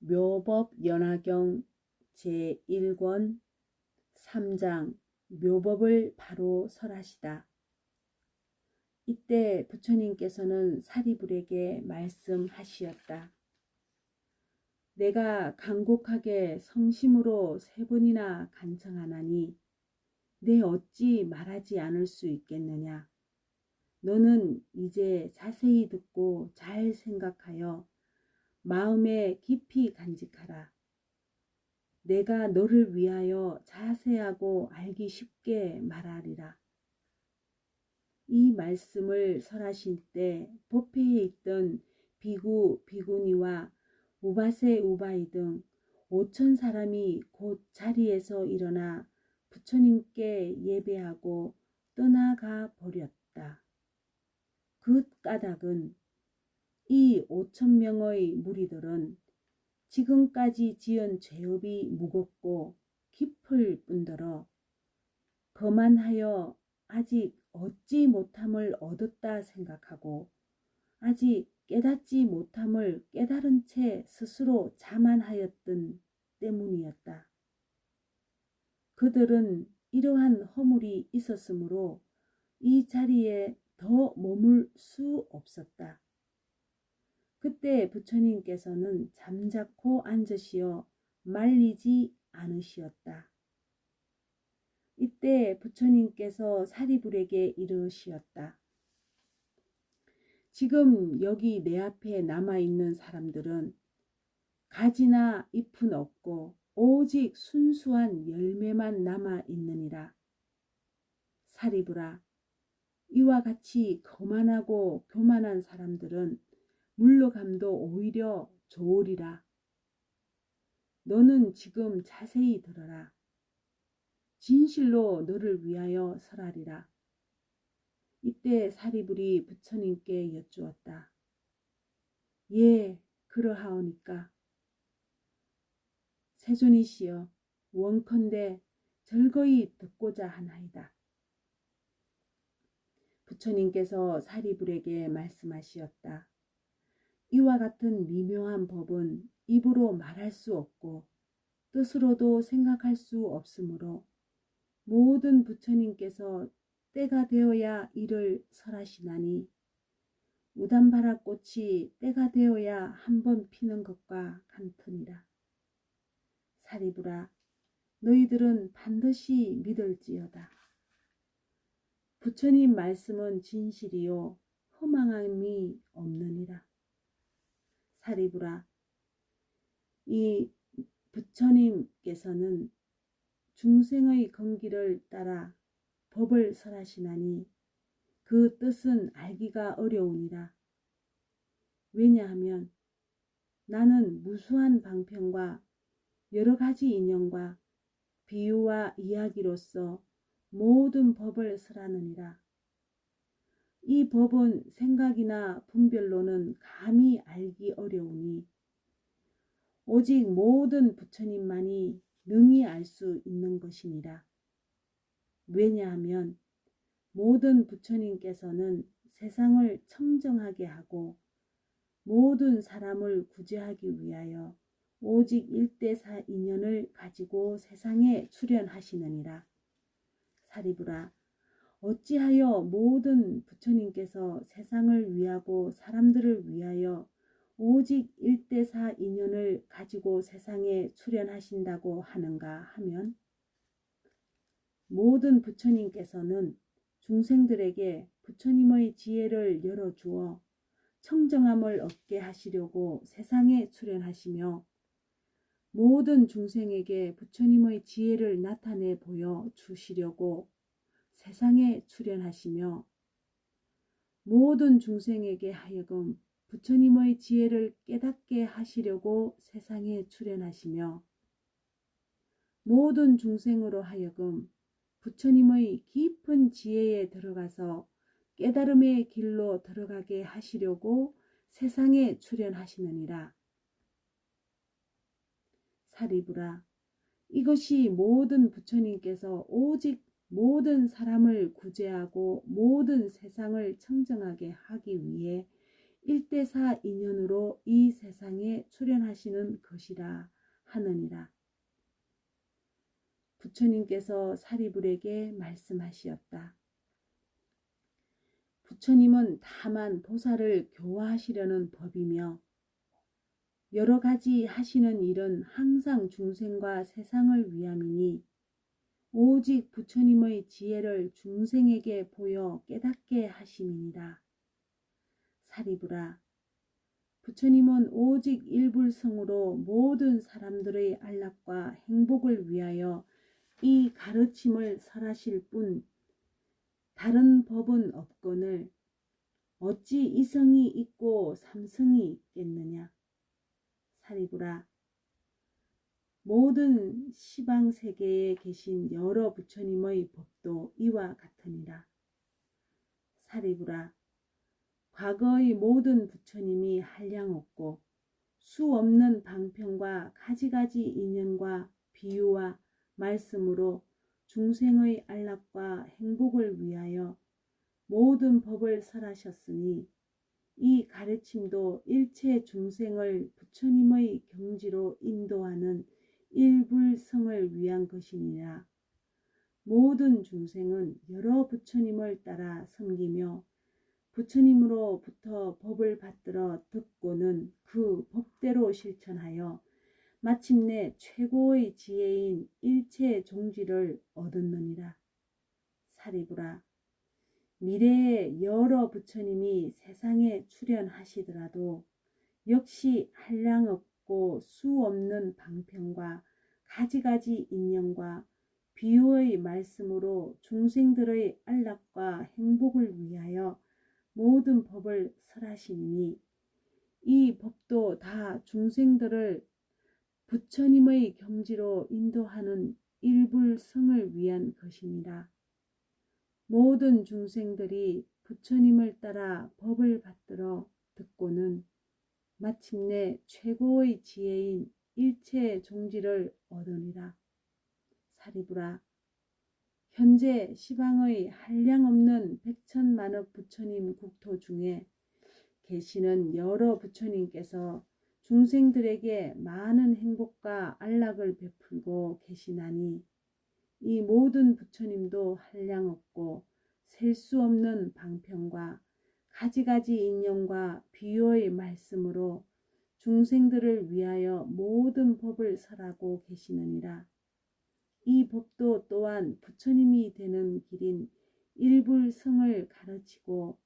묘법연화경 제1권 3장 묘법을 바로 설하시다. 이때 부처님께서는 사리불에게 말씀하시었다. 내가 간곡하게 성심으로 3번이나 간청하나니 내 어찌 말하지 않을 수 있겠느냐. 너는 이제 자세히 듣고 잘 생각하여 마음에 깊이 간직하라. 내가 너를 위하여 자세하고 알기 쉽게 말하리라. 이 말씀을 설하실 때 법회에 있던 비구, 비구니와 우바세, 우바이 등 5천 사람이 곧 자리에서 일어나 부처님께 예배하고 떠나가 버렸다. 그 까닭은 이 5천 명의 무리들은 지금까지 지은 죄업이 무겁고 깊을 뿐더러 거만하여 아직 얻지 못함을 얻었다 생각하고 아직 깨닫지 못함을 깨달은 채 스스로 자만하였던 때문이었다. 그들은 이러한 허물이 있었으므로 이 자리에 더 머물 수 없었다. 그때 부처님께서는 잠자코 앉으시어 말리지 않으시었다. 이때 부처님께서 사리불에게 이르시었다. 지금 여기 내 앞에 남아있는 사람들은 가지나 잎은 없고 오직 순수한 열매만 남아있느니라. 사리불아, 이와 같이 거만하고 교만한 사람들은 물러감도 오히려 좋으리라. 너는 지금 자세히 들어라. 진실로 너를 위하여 설하리라. 이때 사리불이 부처님께 여쭈었다. 예, 그러하오니까. 세존이시여, 원컨대 절거히 듣고자 하나이다. 부처님께서 사리불에게 말씀하시었다. 이와 같은 미묘한 법은 입으로 말할 수 없고 뜻으로도 생각할 수 없으므로 모든 부처님께서 때가 되어야 이를 설하시나니 우담바라꽃이 때가 되어야 한번 피는 것과 같으니라. 사리불아, 너희들은 반드시 믿을지어다. 부처님 말씀은 진실이요 허망함이 없느니라. 사리불아, 이 부처님께서는 중생의 건기를 따라 법을 설하시나니 그 뜻은 알기가 어려우니라. 왜냐하면 나는 무수한 방편과 여러 가지 인연과 비유와 이야기로서 모든 법을 설하느니라. 이 법은 생각이나 분별로는 감히 알기 어려우니 오직 모든 부처님만이 능히 알 수 있는 것이니라. 왜냐하면 모든 부처님께서는 세상을 청정하게 하고 모든 사람을 구제하기 위하여 오직 일대사 인연을 가지고 세상에 출현하시느니라. 사리불아, 어찌하여 모든 부처님께서 세상을 위하고 사람들을 위하여 오직 일대사 인연을 가지고 세상에 출현하신다고 하는가 하면 모든 부처님께서는 중생들에게 부처님의 지혜를 열어주어 청정함을 얻게 하시려고 세상에 출현하시며 모든 중생에게 부처님의 지혜를 나타내 보여 주시려고 세상에 출현하시며 모든 중생에게 하여금 부처님의 지혜를 깨닫게 하시려고 세상에 출현하시며 모든 중생으로 하여금 부처님의 깊은 지혜에 들어가서 깨달음의 길로 들어가게 하시려고 세상에 출현하시느니라. 사리불아, 이것이 모든 부처님께서 오직 모든 사람을 구제하고 모든 세상을 청정하게 하기 위해 일대사 인연으로 이 세상에 출현하시는 것이라 하느니라. 부처님께서 사리불에게 말씀하시었다. 부처님은 다만 보살을 교화하시려는 법이며 여러 가지 하시는 일은 항상 중생과 세상을 위함이니 오직 부처님의 지혜를 중생에게 보여 깨닫게 하심이니라. 사리불아, 부처님은 오직 일불성으로 모든 사람들의 안락과 행복을 위하여 이 가르침을 설하실 뿐 다른 법은 없거늘 어찌 이성이 있고 삼성이 있겠느냐. 사리불아, 모든 시방세계에 계신 여러 부처님의 법도 이와 같으니라. 사리불아, 과거의 모든 부처님이 한량없고 수 없는 방편과 가지가지 인연과 비유와 말씀으로 중생의 안락과 행복을 위하여 모든 법을 설하셨으니 이 가르침도 일체 중생을 부처님의 경지로 인도하는 일불성을 위한 것이니라. 모든 중생은 여러 부처님을 따라 섬기며 부처님으로부터 법을 받들어 듣고는 그 법대로 실천하여 마침내 최고의 지혜인 일체 종지를 얻었느니라. 사리불아, 미래에 여러 부처님이 세상에 출현하시더라도 역시 한량없고 수 없는 방편과 가지가지 인연과 비유의 말씀으로 중생들의 안락과 행복을 위하여 모든 법을 설하시니 이 법도 다 중생들을 부처님의 경지로 인도하는 일불성을 위한 것이니라. 모든 중생들이 부처님을 따라 법을 받들어 듣고는 마침내 최고의 지혜인 일체 종지를 얻으니라. 사리불아, 현재 시방의 한량없는 백천만억 부처님 국토 중에 계시는 여러 부처님께서 중생들에게 많은 행복과 안락을 베풀고 계시나니 이 모든 부처님도 한량없고 셀 수 없는 방편과 가지가지 인연과 비유의 말씀으로 중생들을 위하여 모든 법을 설하고 계시느니라. 이 법도 또한 부처님이 되는 길인 일불성을 가르치고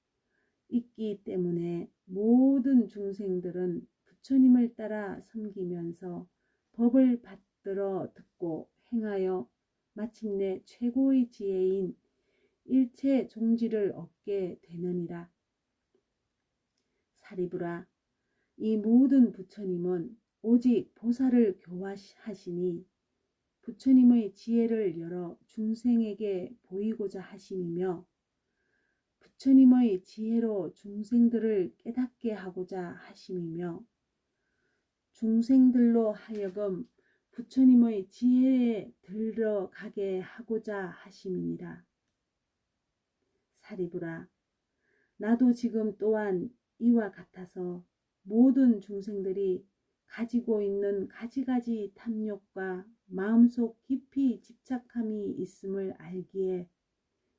있기 때문에 모든 중생들은 부처님을 따라 섬기면서 법을 받들어 듣고 행하여 마침내 최고의 지혜인 일체 종지를 얻게 되느니라. 사리불아, 이 모든 부처님은 오직 보살을 교화하시니 부처님의 지혜를 열어 중생에게 보이고자 하심이며 부처님의 지혜로 중생들을 깨닫게 하고자 하심이며 중생들로 하여금 부처님의 지혜에 들어가게 하고자 하심이니라. 사리불아, 나도 지금 또한 이와 같아서 모든 중생들이 가지고 있는 가지가지 탐욕과 마음속 깊이 집착함이 있음을 알기에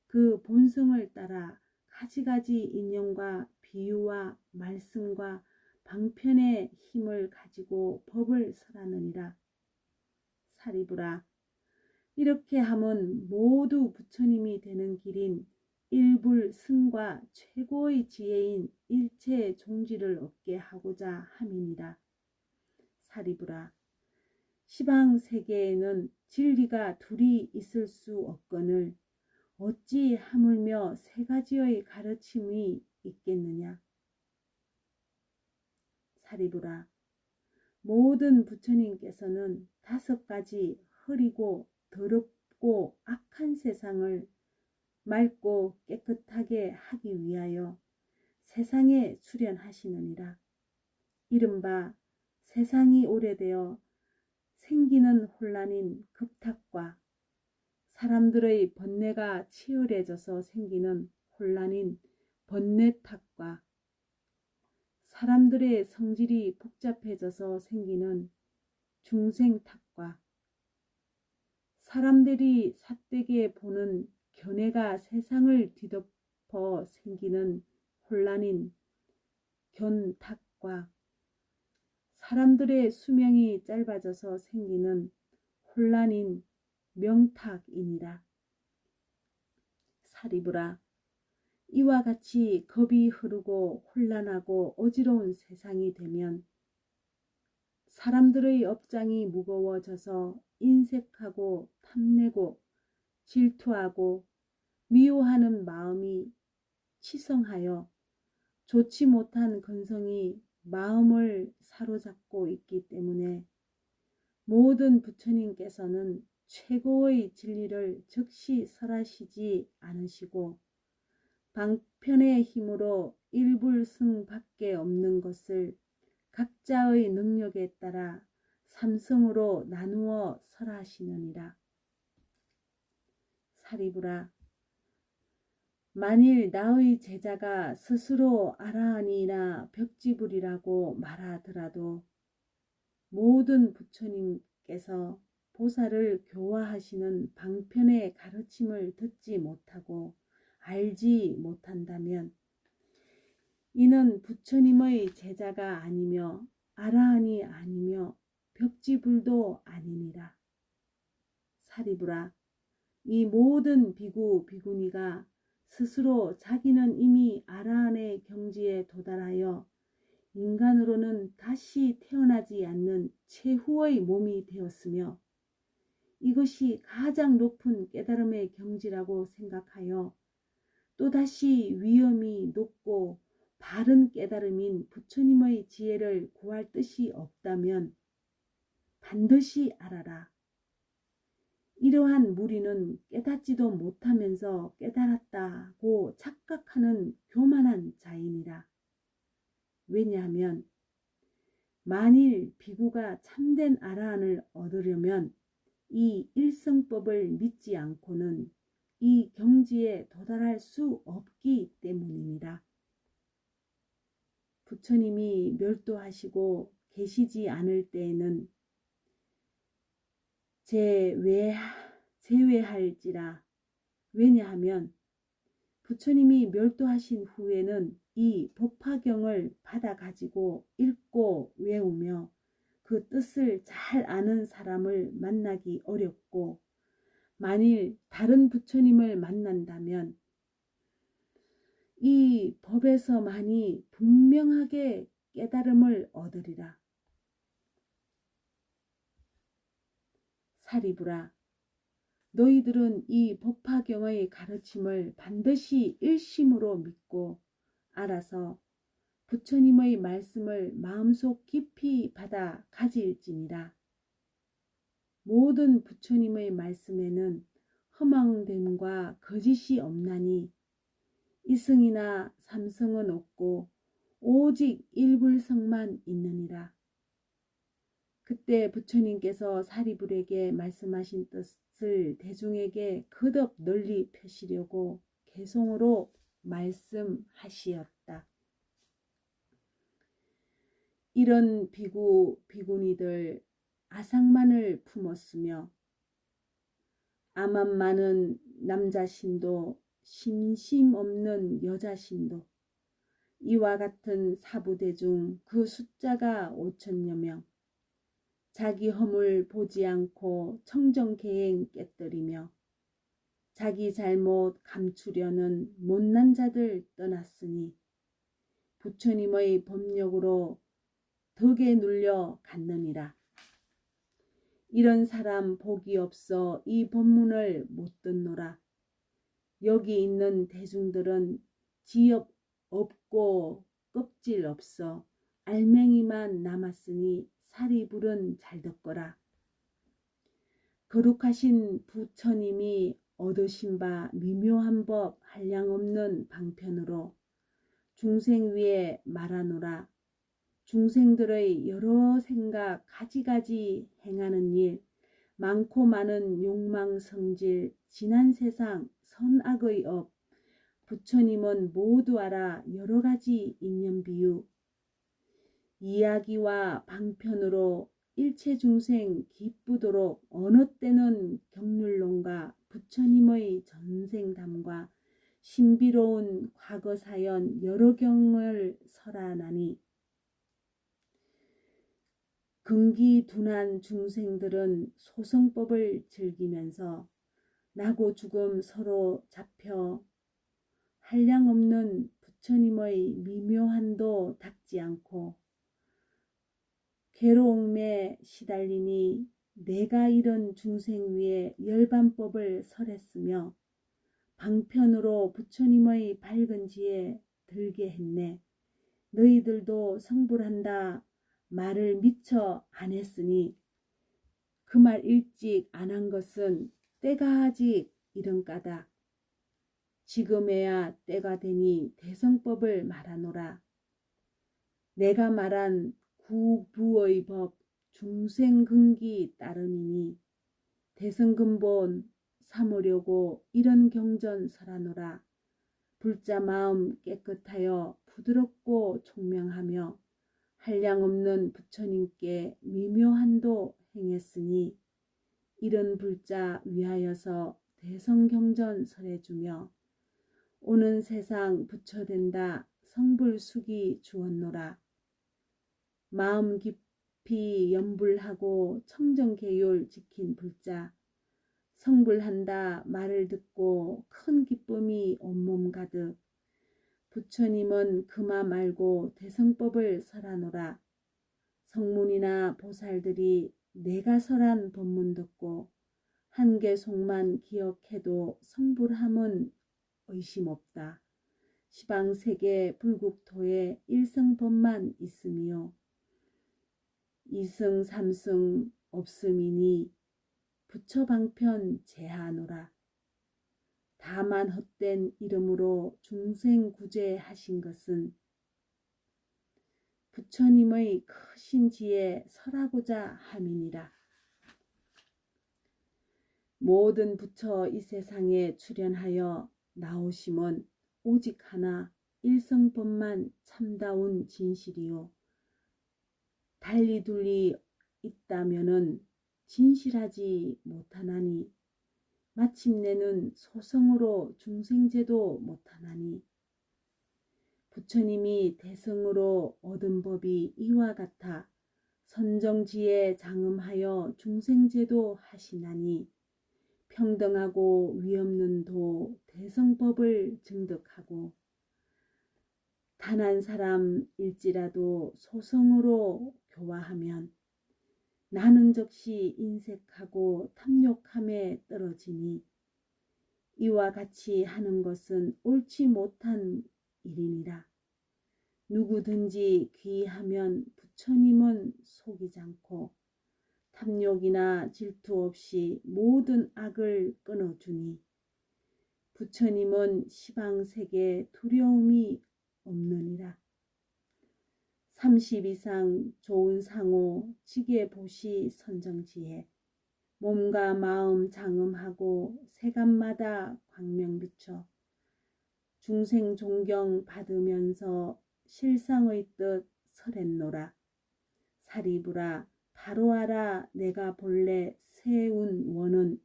그 본성을 따라 가지가지 인연과 비유와 말씀과 방편의 힘을 가지고 법을 설하느니라. 사리불아, 이렇게 함은 모두 부처님이 되는 길인 일불승과 최고의 지혜인 일체의 종지를 얻게 하고자 함이니라. 사리불아, 시방세계에는 진리가 둘이 있을 수 없거늘 어찌 하물며 세 가지의 가르침이 있겠느냐. 사리불아, 모든 부처님께서는 5가지 흐리고 더럽고 악한 세상을 맑고 깨끗하게 하기 위하여 세상에 출현하시느니라. 이른바 세상이 오래되어 생기는 혼란인 급탁과 사람들의 번뇌가 치열해져서 생기는 혼란인 번뇌탁과 사람들의 성질이 복잡해져서 생기는 중생탁과 사람들이 삿되게 보는 견해가 세상을 뒤덮어 생기는 혼란인 견탁과 사람들의 수명이 짧아져서 생기는 혼란인 명탁이니라. 사리부라, 이와 같이 겁이 흐르고 혼란하고 어지러운 세상이 되면 사람들의 업장이 무거워져서 인색하고 탐내고 질투하고 미워하는 마음이 치성하여 좋지 못한 근성이 마음을 사로잡고 있기 때문에 모든 부처님께서는 최고의 진리를 즉시 설하시지 않으시고 방편의 힘으로 일불승밖에 없는 것을 각자의 능력에 따라 삼성으로 나누어 설하시느니라. 사리부라, 만일 나의 제자가 스스로 아라한이나 벽지불이라고 말하더라도 모든 부처님께서 보살을 교화하시는 방편의 가르침을 듣지 못하고 알지 못한다면 이는 부처님의 제자가 아니며 아라한이 아니며 벽지불도 아니니라. 사리부라, 이 모든 비구 비구니가 스스로 자기는 이미 아라한의 경지에 도달하여 인간으로는 다시 태어나지 않는 최후의 몸이 되었으며 이것이 가장 높은 깨달음의 경지라고 생각하여 또다시 위엄이 높고 바른 깨달음인 부처님의 지혜를 구할 뜻이 없다면 반드시 알아라. 이러한 무리는 깨닫지도 못하면서 깨달았다고 착각하는 교만한 자이니라. 왜냐하면 만일 비구가 참된 아라한을 얻으려면 이 일성법을 믿지 않고는 이 경지에 도달할 수 없기 때문이니라. 부처님이 멸도하시고 계시지 않을 때에는 제외할지라. 왜냐하면 부처님이 멸도하신 후에는 이 법화경을 받아 가지고 읽고 외우며 그 뜻을 잘 아는 사람을 만나기 어렵고 만일 다른 부처님을 만난다면 이 법에서만이 분명하게 깨달음을 얻으리라. 사리부라, 너희들은 이 법화경의 가르침을 반드시 일심으로 믿고 알아서 부처님의 말씀을 마음속 깊이 받아 가질지니라. 모든 부처님의 말씀에는 허망됨과 거짓이 없나니 이승이나 삼승은 없고 오직 일불성만 있느니라. 그때 부처님께서 사리불에게 말씀하신 뜻을 대중에게 거듭 널리 펴시려고 개송으로 말씀하시었다. 이런 비구 비구니들 아상만을 품었으며 암만 많은 남자신도 심심 없는 여자신도 이와 같은 사부대중 그 숫자가 5천여 명 자기 허물 보지 않고 청정계행 깨뜨리며 자기 잘못 감추려는 못난 자들 떠났으니 부처님의 법력으로 덕에 눌려 갔느니라. 이런 사람 복이 없어 이 법문을 못 듣노라. 여기 있는 대중들은 지엽 없고 껍질 없어 알맹이만 남았으니 사리불은 잘 듣거라. 거룩하신 부처님이 얻으신 바 미묘한 법 한량없는 방편으로 중생 위에 말하노라. 중생들의 여러 생각 가지가지 행하는 일, 많고 많은 욕망 성질, 지난 세상 선악의 업, 부처님은 모두 알아 여러 가지 인연 비유, 이야기와 방편으로 일체중생 기쁘도록 어느 때는 경륜론과 부처님의 전생담과 신비로운 과거사연 여러 경을 설하나니 근기둔한 중생들은 소성법을 즐기면서 나고 죽음 서로 잡혀 한량없는 부처님의 미묘한도 닦지 않고 괴로움에 시달리니 내가 이런 중생 위에 열반법을 설했으며 방편으로 부처님의 밝은 지에 들게 했네. 너희들도 성불한다 말을 미처 안 했으니 그 말 일찍 안 한 것은 때가 아직 이른 까닭. 지금에야 때가 되니 대성법을 말하노라. 내가 말한 구부의 법 중생근기 따름이니 대성근본 삼으려고 이런 경전 설하노라. 불자 마음 깨끗하여 부드럽고 총명하며 한량없는 부처님께 미묘한도 행했으니 이런 불자 위하여서 대성경전 설해주며 오는 세상 부처된다 성불숙이 주었노라. 마음 깊이 염불하고 청정계율 지킨 불자 성불한다 말을 듣고 큰 기쁨이 온몸 가득 부처님은 그마 말고 대성법을 설하노라. 성문이나 보살들이 내가 설한 법문 듣고 한개 속만 기억해도 성불함은 의심 없다. 시방세계 불국토에 일성법만 있으며 이승 삼승 없음이니 부처방편 제하노라. 다만 헛된 이름으로 중생구제하신 것은 부처님의 크신 지에 설하고자 함이니라. 모든 부처 이 세상에 출현하여 나오심은 오직 하나 일성법만 참다운 진실이요. 달리 둘리 있다면은 진실하지 못하나니 마침내는 소성으로 중생제도 못하나니 부처님이 대성으로 얻은 법이 이와 같아 선정지에 장음하여 중생제도 하시나니 평등하고 위없는 도 대성법을 증득하고 단 한 사람일지라도 소성으로 교화하면 나는 적시 인색하고 탐욕함에 떨어지니 이와 같이 하는 것은 옳지 못한 일이니라. 누구든지 귀하면 부처님은 속이지 않고 탐욕이나 질투 없이 모든 악을 끊어주니 부처님은 시방세계 두려움이 없느니라. 30 이상 좋은 상호 지게보시 선정지에 몸과 마음 장음하고 세간마다 광명 비춰 중생 존경 받으면서 실상의 뜻 설했노라. 사리부라 바로 알아 내가 본래 세운 원은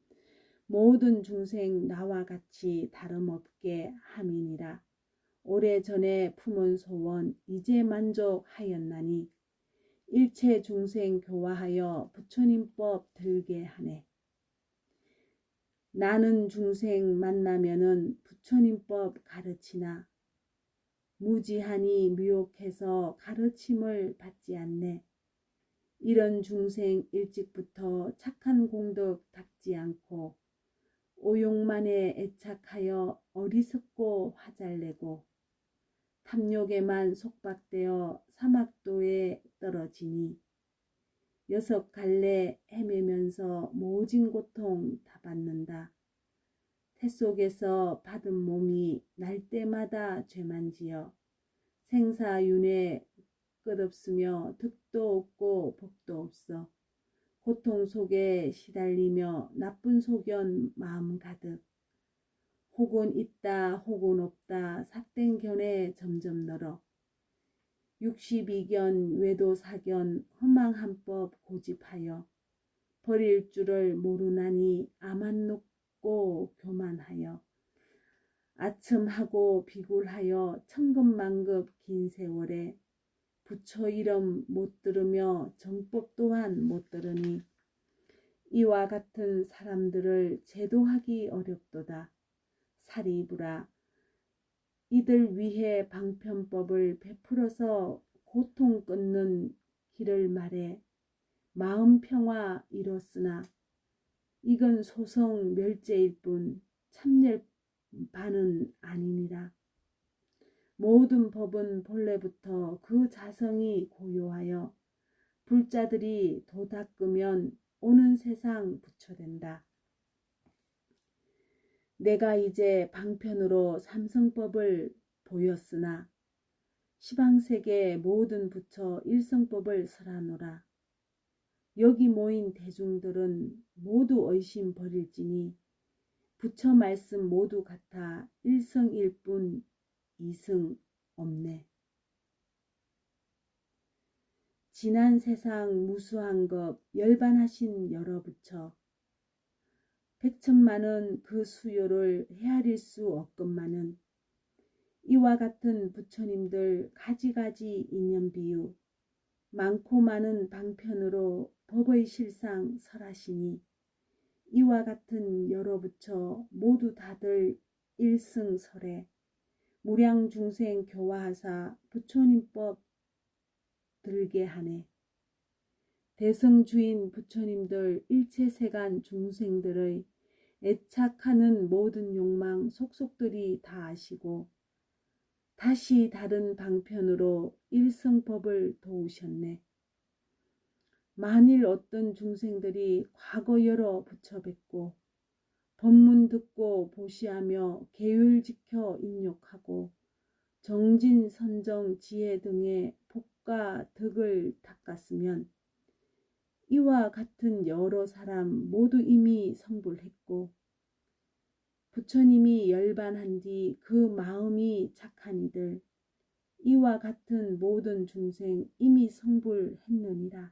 모든 중생 나와 같이 다름없게 함이니라. 오래전에 품은 소원 이제 만족하였나니 일체 중생 교화하여 부처님법 들게 하네. 나는 중생 만나면은 부처님법 가르치나 무지하니 미혹해서 가르침을 받지 않네. 이런 중생 일찍부터 착한 공덕 닦지 않고 오욕만에 애착하여 어리석고 화잘내고 탐욕에만 속박되어 사막도에 떨어지니 6 갈래 헤매면서 모진 고통 다 받는다. 태 속에서 받은 몸이 날 때마다 죄만 지어 생사윤회 끝없으며 득도 없고 복도 없어 고통 속에 시달리며 나쁜 소견 마음 가득 혹은 있다 혹은 없다 삿된 견해 점점 늘어 육십이견 외도사견 허망한법 고집하여 버릴 줄을 모르나니 아만 놓고 교만하여 아첨하고 비굴하여 천급만급 긴 세월에 부처 이름 못 들으며 정법 또한 못 들으니 이와 같은 사람들을 제도하기 어렵도다. 사리부라. 이들 위해 방편법을 베풀어서 고통 끊는 길을 말해 마음 평화 이뤘으나 이건 소성 멸제일 뿐 참열 바는 아니니라. 모든 법은 본래부터 그 자성이 고요하여 불자들이 도닦으면 오는 세상 부처된다. 내가 이제 방편으로 삼성법을 보였으나 시방세계 모든 부처 일성법을 설하노라. 여기 모인 대중들은 모두 의심 버릴지니 부처 말씀 모두 같아 일성일 뿐 이승 없네. 지난 세상 무수한 것 열반하신 여러 부처 백천만은 그 수요를 헤아릴 수 없건만은 이와 같은 부처님들 가지가지 인연 비유 많고 많은 방편으로 법의 실상 설하시니 이와 같은 여러 부처 모두 다들 일승설에 무량 중생 교화하사 부처님법 들게 하네. 대승주인 부처님들 일체세간 중생들의 애착하는 모든 욕망 속속들이 다 아시고 다시 다른 방편으로 일성법을 도우셨네. 만일 어떤 중생들이 과거 여러 부처 뵙고 법문 듣고 보시하며 계율 지켜 인욕하고 정진 선정 지혜 등의 복과 덕을 닦았으면 이와 같은 여러 사람 모두 이미 성불했고 부처님이 열반한 뒤 그 마음이 착한 이들 이와 같은 모든 중생 이미 성불했느니라.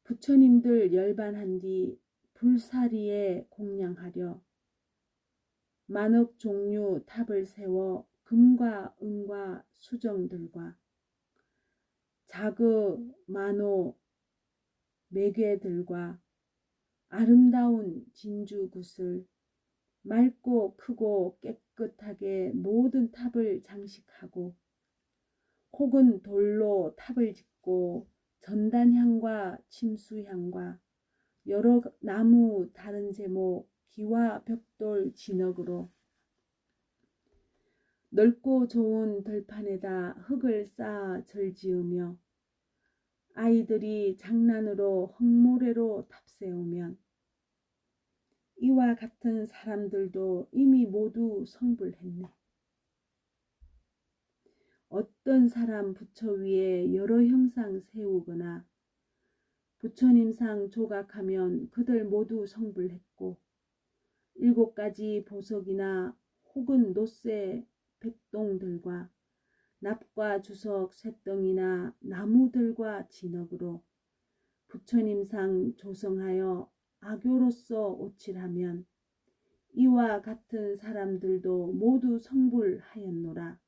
부처님들 열반한 뒤 불사리에 공양하려 만억 종류 탑을 세워 금과 은과 수정들과 자그 만호 매괴들과 아름다운 진주굿을 맑고 크고 깨끗하게 모든 탑을 장식하고 혹은 돌로 탑을 짓고 전단향과 침수향과 여러 나무 다른 제목 기와 벽돌 진흙으로 넓고 좋은 들판에다 흙을 쌓아 절지으며 아이들이 장난으로 흙모래로 탑세우면 이와 같은 사람들도 이미 모두 성불했네. 어떤 사람 부처 위에 여러 형상 세우거나 부처님상 조각하면 그들 모두 성불했고 7가지 보석이나 혹은 노쇠 백동들과 납과 주석 쇳덩이나 나무들과 진흙으로 부처님상 조성하여 악교로서 오칠하면 이와 같은 사람들도 모두 성불하였노라.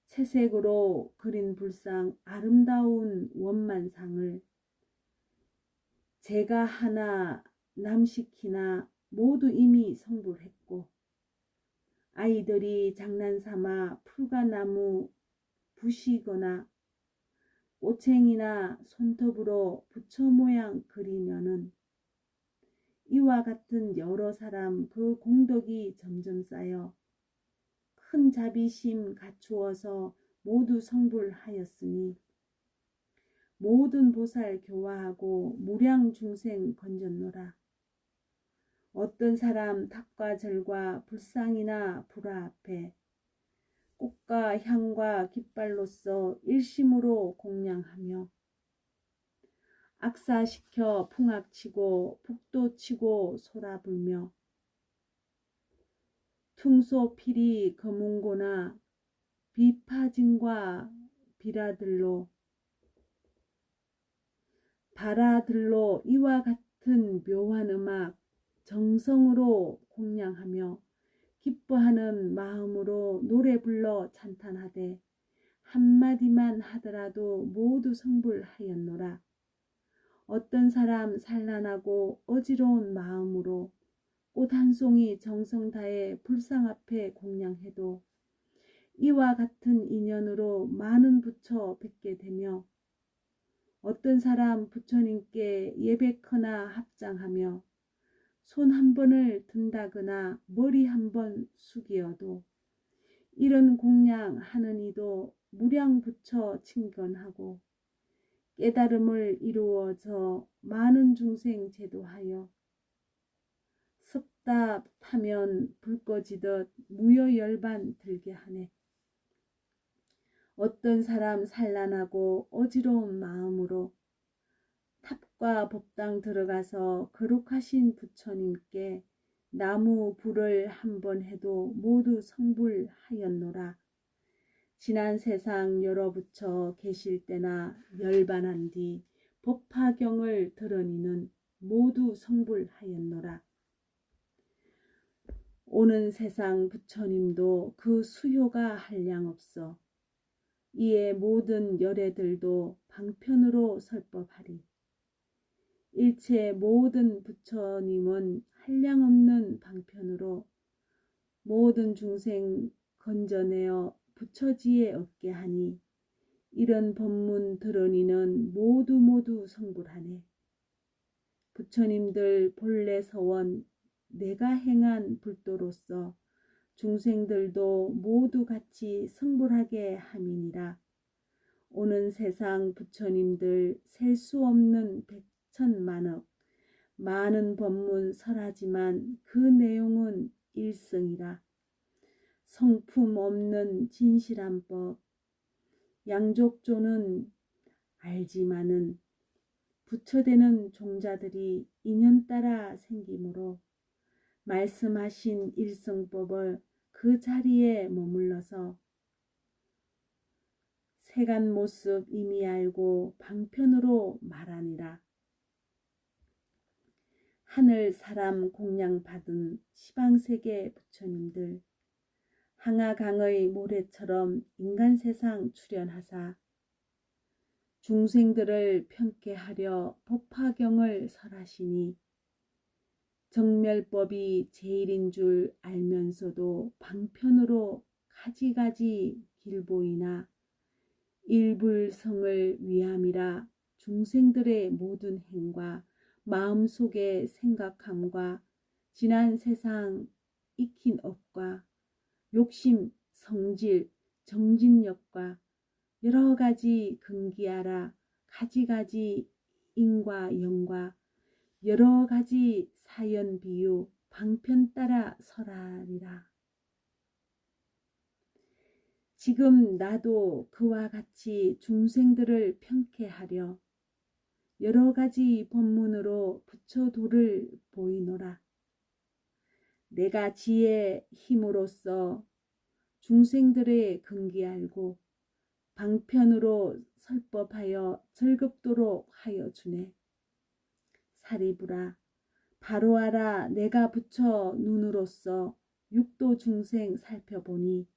채색으로 그린 불상 아름다운 원만상을 제가 하나 남시키나 모두 이미 성불했고 아이들이 장난삼아 풀과나무 부시거나 꼬챙이나 손톱으로 부처 모양 그리면은 이와 같은 여러 사람 그 공덕이 점점 쌓여 큰 자비심 갖추어서 모두 성불하였으니 모든 보살 교화하고 무량 중생 건졌노라. 어떤 사람 탑과 절과 불상이나 불화 앞에 꽃과 향과 깃발로서 일심으로 공양하며 악사시켜 풍악치고 북도치고 소라불며 퉁소필이 거문고나 비파진과 바라들로 이와 같은 묘한 음악 정성으로 공양하며 기뻐하는 마음으로 노래 불러 찬탄하되 한마디만 하더라도 모두 성불하였노라. 어떤 사람 산란하고 어지러운 마음으로 꽃 한 송이 정성 다해 불상 앞에 공양해도 이와 같은 인연으로 많은 부처 뵙게 되며 어떤 사람 부처님께 예배커나 합장하며 손 한 번을 든다거나 머리 한 번 숙이어도 이런 공양하는 이도 무량부처 친건하고 깨달음을 이루어져 많은 중생 제도하여 섭답 타면 불 꺼지듯 무여열반 들게 하네. 어떤 사람 산란하고 어지러운 마음으로 탑과 법당 들어가서 거룩하신 부처님께 나무 불을 한 번 해도 모두 성불하였노라. 지난 세상 여러 부처 계실 때나 열반한 뒤 법화경을 들으니는 모두 성불하였노라. 오는 세상 부처님도 그 수효가 한량없어 이에 모든 열애들도 방편으로 설법하리. 일체 모든 부처님은 한량없는 방편으로 모든 중생 건져내어 부처지에 얻게 하니 이런 법문 들으니는 모두 성불하네. 부처님들 본래 서원 내가 행한 불도로서 중생들도 모두 같이 성불하게 함이니라. 오는 세상 부처님들 셀 수 없는 백천만억 많은 법문 설하지만 그 내용은 일성이라. 성품 없는 진실한 법 양족조는 알지만은 부처되는 종자들이 인연 따라 생기므로 말씀하신 일성법을 그 자리에 머물러서 세간 모습 이미 알고 방편으로 말하니라. 하늘 사람 공양 받은 시방세계 부처님들 항아강의 모래처럼 인간 세상 출현하사 중생들을 평쾌하려 법화경을 설하시니 정멸법이 제일인 줄 알면서도 방편으로 가지가지 길보이나 일불성을 위함이라 중생들의 모든 행과 마음속의 생각함과 지난 세상 익힌 업과 욕심, 성질, 정진력과 여러 가지 근기하라 가지가지 인과 영과 여러 가지 사연 비유 방편 따라 설하리라. 지금 나도 그와 같이 중생들을 평쾌하려 여러 가지 법문으로 부처도를 보이노라. 내가 지혜 힘으로써 중생들의 근기 알고 방편으로 설법하여 즐겁도록 하여 주네. 사리부라 바로 알아 내가 부처 눈으로서 육도 중생 살펴보니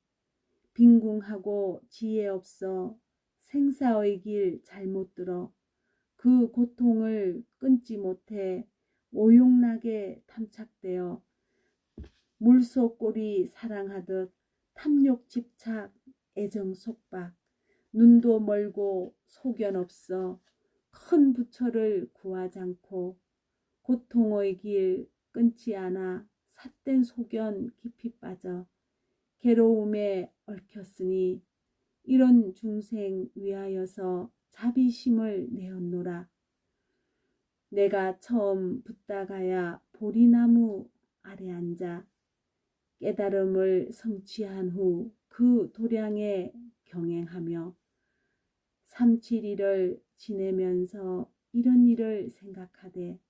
빈궁하고 지혜 없어 생사의 길 잘못 들어 그 고통을 끊지 못해 오용락에 탐착되어 물속 꼴이 사랑하듯 탐욕 집착 애정 속박 눈도 멀고 소견 없어 큰 부처를 구하지 않고 고통의 길 끊지 않아 삿된 소견 깊이 빠져 괴로움에 얽혔으니 이런 중생 위하여서 자비심을 내었노라. 내가 처음 붓다가야 보리나무 아래 앉아 깨달음을 성취한 후 그 도량에 경행하며 3-7일을 지내면서 이런 일을 생각하되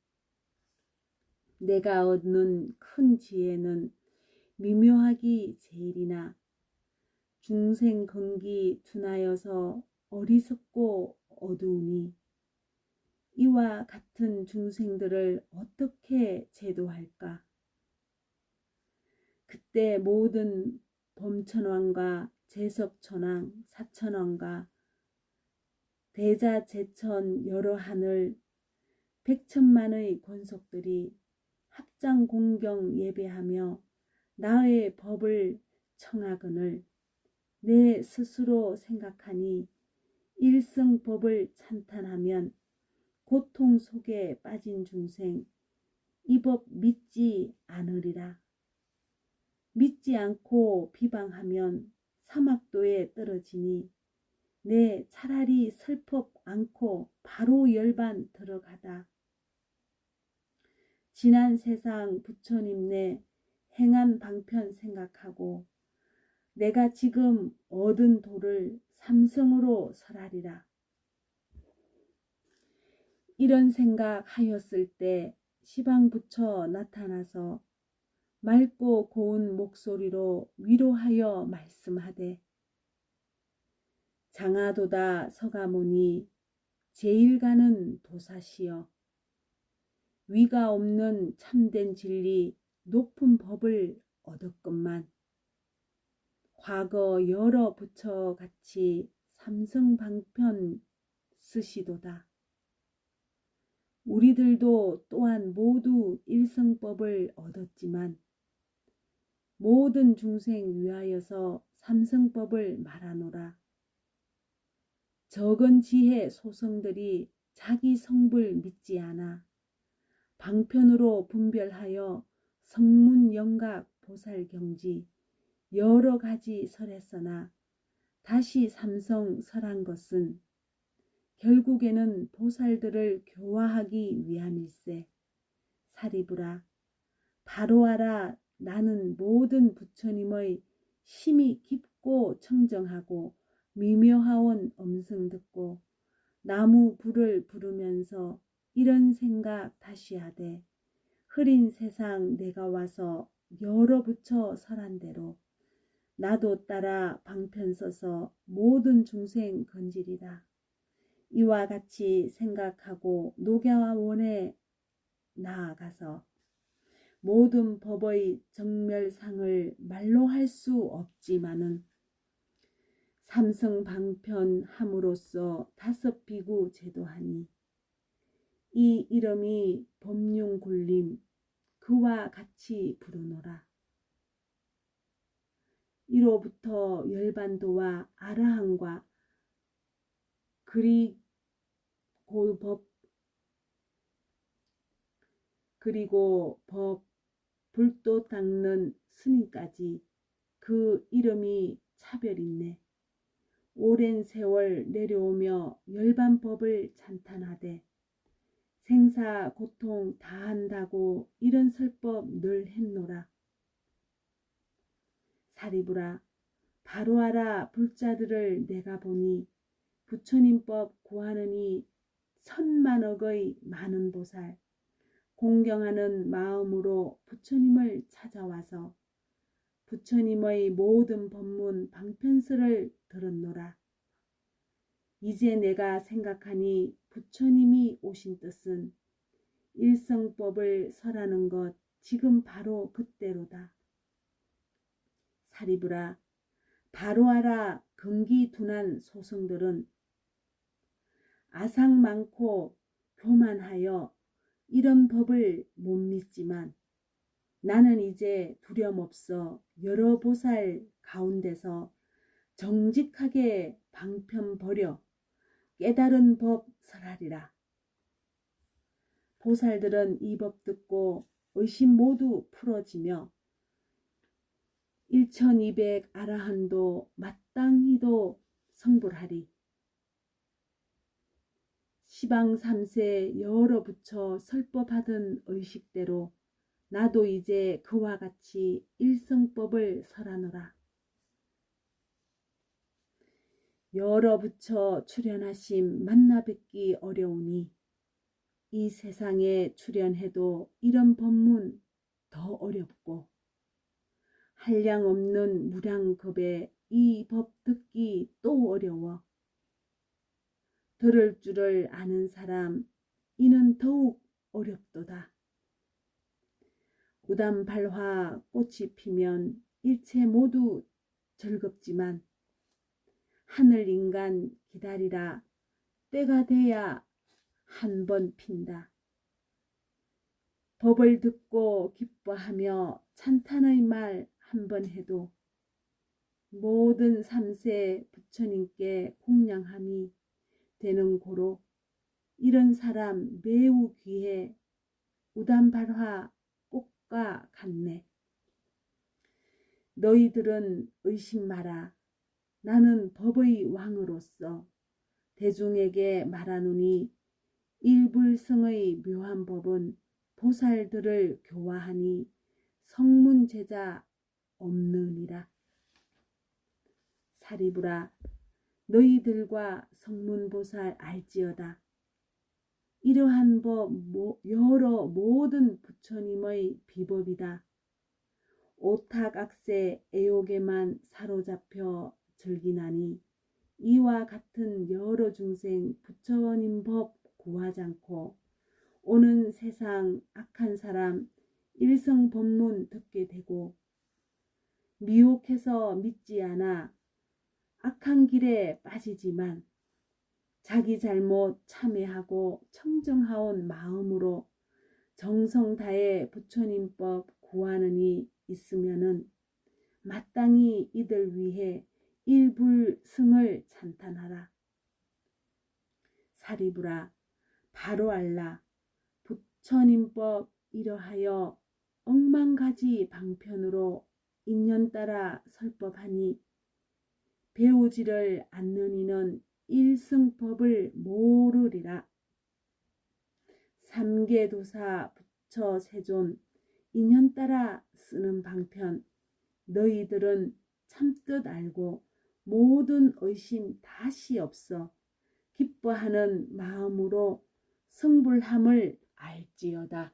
내가 얻는 큰 지혜는 미묘하기 제일이나 중생 건기 둔하여서 어리석고 어두우니 이와 같은 중생들을 어떻게 제도할까? 그때 모든 범천왕과 제섭천왕, 사천왕과 대자제천 여러 하늘 백천만의 권속들이 합장 공경 예배하며 나의 법을 청하거늘 내 스스로 생각하니 일승법을 찬탄하면 고통 속에 빠진 중생 이 법 믿지 않으리라. 믿지 않고 비방하면 사막도에 떨어지니 내 차라리 슬퍼 않고 바로 열반 들어가다. 지난 세상 부처님 내 행한 방편 생각하고 내가 지금 얻은 도를 삼성으로 설하리라. 이런 생각하였을 때 시방부처 나타나서 맑고 고운 목소리로 위로하여 말씀하되 장하도다 서가모니 제일 가는 도사시여 위가 없는 참된 진리 높은 법을 얻었건만 과거 여러 부처같이 삼성방편 쓰시도다. 우리들도 또한 모두 일성법을 얻었지만 모든 중생 위하여서 삼성법을 말하노라. 적은 지혜 소성들이 자기 성불 믿지 않아 방편으로 분별하여 성문영각 보살경지 여러 가지 설했으나 다시 삼성 설한 것은 결국에는 보살들을 교화하기 위함일세. 사리부라 바로 알아 나는 모든 부처님의 심히 깊고 청정하고 미묘하온 음성 듣고 나무 불을 부르면서 이런 생각 다시 하되 흐린 세상 내가 와서 여러 부처 설한 대로 나도 따라 방편 서서 모든 중생 건지리라. 이와 같이 생각하고 녹야원에 나아가서 모든 법의 정멸상을 말로 할 수 없지만은 삼성방편함으로써 다섯 비구 제도하니 이 이름이 법륜굴림 그와 같이 부르노라. 이로부터 열반도와 아라한과 그리고 법 불도 닦는 스님까지 그 이름이 차별있네. 오랜 세월 내려오며 열반법을 찬탄하되 생사 고통 다 한다고 이런 설법 늘 했노라. 사리부라 바로 알아 불자들을 내가 보니 부처님법 구하느니 천만억의 많은 보살 공경하는 마음으로 부처님을 찾아와서 부처님의 모든 법문 방편서를 들었노라. 이제 내가 생각하니 부처님이 오신 뜻은 일성법을 설하는 것 지금 바로 그때로다. 사리부라 바로 알아 근기둔한 소성들은 아상 많고 교만하여 이런 법을 못 믿지만 나는 이제 두려움없어 여러 보살 가운데서 정직하게 방편 버려 깨달은 법 설하리라. 보살들은 이 법 듣고 의심 모두 풀어지며 1200 아라한도 마땅히도 성불하리. 시방 3세 여러 부처 설법하던 의식대로 나도 이제 그와 같이 일성법을 설하노라. 여러 부처 출현하심 만나 뵙기 어려우니 이 세상에 출현해도 이런 법문 더 어렵고 한량 없는 무량겁에 이 법 듣기 또 어려워. 들을 줄을 아는 사람 이는 더욱 어렵도다. 우담발화 꽃이 피면 일체 모두 즐겁지만 하늘 인간 기다리라 때가 돼야 한 번 핀다. 법을 듣고 기뻐하며 찬탄의 말 한 번 해도 모든 삼세 부처님께 공양함이 되는 고로 이런 사람 매우 귀해 우담발화 꽃과 같네. 너희들은 의심 마라. 나는 법의 왕으로서 대중에게 말하노니 일불성의 묘한 법은 보살들을 교화하니 성문제자 없느니라. 사리부라, 너희들과 성문보살 알지어다. 이러한 법 여러 모든 부처님의 비법이다. 오탁악세 애욕에만 사로잡혀 즐기나니 이와 같은 여러 중생 부처님 법 구하지 않고 오는 세상 악한 사람 일성법문 듣게 되고 미혹해서 믿지 않아 악한 길에 빠지지만 자기 잘못 참회하고 청정하온 마음으로 정성 다해 부처님법 구하느니 있으면은 마땅히 이들 위해 일불승을 찬탄하라. 사리부라, 바로 알라. 부처님법 이러하여 억만가지 방편으로 인연 따라 설법하니 배우지를 않는 이는 일승법을 모르리라. 삼계도사 부처 세존 인연 따라 쓰는 방편 너희들은 참뜻 알고 모든 의심 다시 없어 기뻐하는 마음으로 성불함을 알지어다.